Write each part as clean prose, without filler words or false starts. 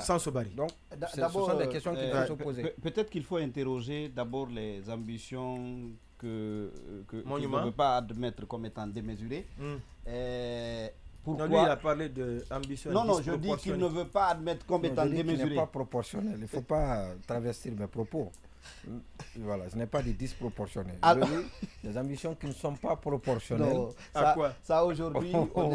sans Sobari. Donc, ce sont des questions qu'il faut se poser. Peut-être qu'il faut interroger d'abord les ambitions que qu'il Monument. ne veut pas admettre comme étant démesurées. Non, lui, il a parlé d'ambition. Non, je dis qu'il ne veut pas admettre comme étant démesuré. Ce n'est pas proportionnel. Il ne faut pas travestir mes propos. Voilà, ce n'est pas des disproportionnés. Alors, des ambitions qui ne sont pas proportionnelles. Non, à quoi? Ça aujourd'hui, on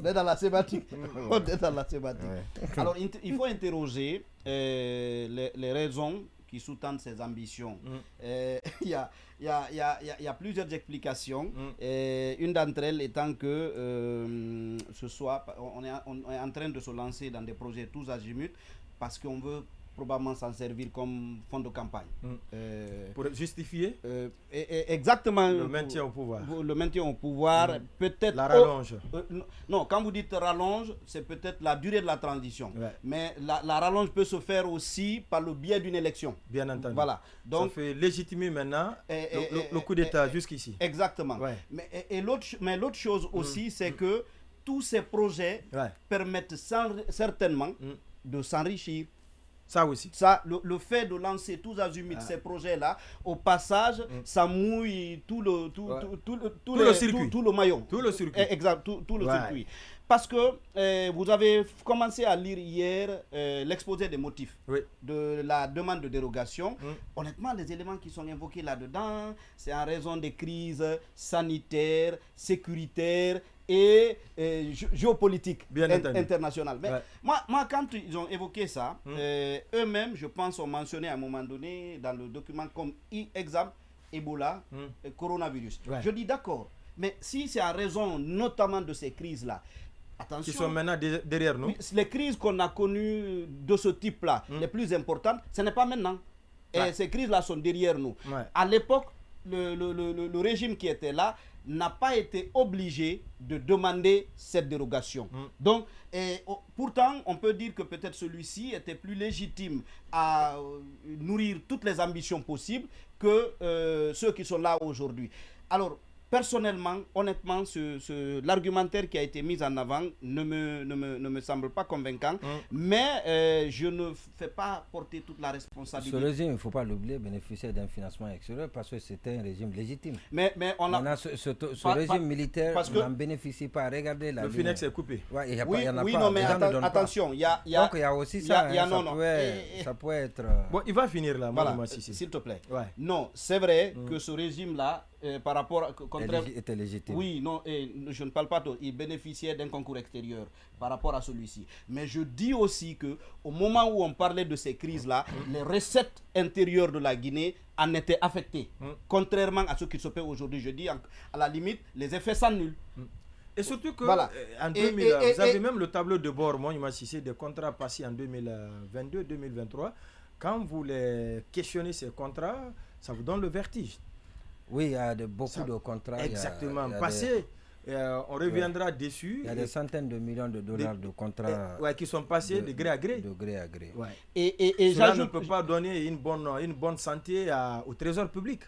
est dans la thématique. On est dans la thématique. Ouais. Alors, il faut interroger les raisons qui sous-tendent ces ambitions. Il y a plusieurs explications. Une d'entre elles étant que on est en train de se lancer dans des projets tous azimuts parce qu'on veut probablement s'en servir comme fond de campagne. Pour justifier exactement le maintien au pouvoir. Le maintien au pouvoir, peut-être... La rallonge. Non, quand vous dites rallonge, c'est peut-être la durée de la transition. Ouais. Mais la rallonge peut se faire aussi par le biais d'une élection. Bien entendu. Voilà. Donc, ça fait légitimer maintenant le coup d'État jusqu'ici. Exactement. Ouais. Mais l'autre chose aussi, c'est que tous ces projets permettent certainement de s'enrichir. Ça aussi. Ça, le fait de lancer tous azimuts ces projets-là, au passage, ça mouille tout le circuit. tout le maillon. Tout le circuit. Exact, tout le circuit. Parce que vous avez commencé à lire hier l'exposé des motifs de la demande de dérogation. Honnêtement, les éléments qui sont invoqués là-dedans, c'est en raison des crises sanitaires, sécuritaires et géopolitique internationale. Mais moi, quand ils ont évoqué ça, eux-mêmes, je pense, ont mentionné à un moment donné dans le document comme exemple Ebola, coronavirus. Je dis d'accord, mais si c'est en raison notamment de ces crises-là, attention, qui sont maintenant derrière nous. Les crises qu'on a connues de ce type-là, les plus importantes, ce n'est pas maintenant. Et ces crises-là sont derrière nous. À l'époque, le régime qui était là n'a pas été obligé de demander cette dérogation. Donc, pourtant, on peut dire que peut-être celui-ci était plus légitime à nourrir toutes les ambitions possibles que ceux qui sont là aujourd'hui. Alors, personnellement, honnêtement, l'argumentaire qui a été mis en avant ne me semble pas convaincant, mais je ne fais pas porter toute la responsabilité. Ce régime, il ne faut pas l'oublier, bénéficiait d'un financement extérieur parce que c'était un régime légitime. Mais on a... Maintenant, ce régime militaire n'en bénéficie pas. Regardez la le Finex est coupé. Ouais, non, mais attention, il y a... Donc il y a aussi ça, ça peut être... Bon, il va finir là, voilà, s'il te plaît. Non, c'est vrai que ce régime-là, par rapport à... était légitime. Oui, non, je ne parle pas il bénéficiait d'un concours extérieur par rapport à celui-ci. Mais je dis aussi que au moment où on parlait de ces crises-là, les recettes intérieures de la Guinée en étaient affectées. Contrairement à ce qui se fait aujourd'hui, je dis à la limite, les effets s'annulent. Et surtout que en 2000, vous avez même le tableau de bord, moi, c'est des contrats passés en 2022-2023. Quand vous les questionnez ces contrats, ça vous donne le vertige. Oui, il y a beaucoup de contrats. Exactement. Passé, on reviendra dessus. Il y a des centaines de millions de dollars de contrats qui sont passés de gré à gré. De gré à gré. Et cela ne peut pas donner une bonne santé au trésor public.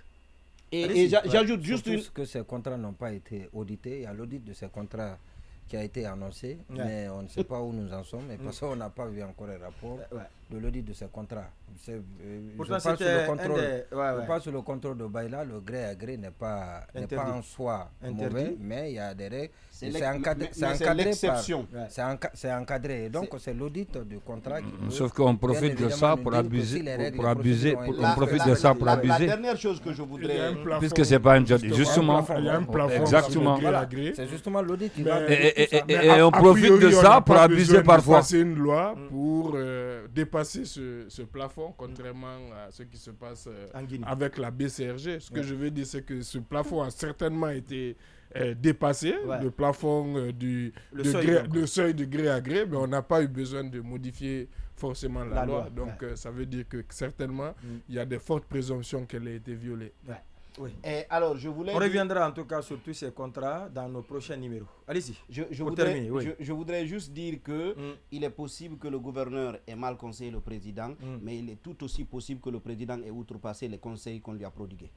Et j'ajoute juste que ces contrats n'ont pas été audités. Il y a l'audit de ces contrats qui a été annoncé, mais on ne sait pas où nous en sommes. Et parce qu'on n'a pas vu encore un rapport de l'audit de ces contrats. Pourtant, je passe sur le contrôle de Baïla, le gré à gré n'est pas en soi mauvais, mais il y a des règles. C'est encadré. Donc, c'est l'audit du contrat qui sauf qu'on profite de ça pour abuser. On profite de ça pour abuser. La dernière chose que je voudrais... Puisque ce n'est pas un job. Justement. Il y a un plafond. Exactement. C'est justement l'audit qui va... Et on profite de ça pour abuser parfois. C'est une loi pour dépasser ce plafond, contrairement à ce qui se passe avec la BCRG. Ce que je veux dire, c'est que ce plafond a certainement été dépassé, le plafond le seuil de gré à gré, mais on n'a pas eu besoin de modifier forcément la loi. Donc ça veut dire que certainement, il y a de fortes présomptions qu'elle a été violée. Oui. Et alors, on reviendra en tout cas sur tous ces contrats dans nos prochains numéros. Allez-y. Je voudrais juste dire que il est possible que le gouverneur ait mal conseillé le président, mais il est tout aussi possible que le président ait outrepassé les conseils qu'on lui a prodigués.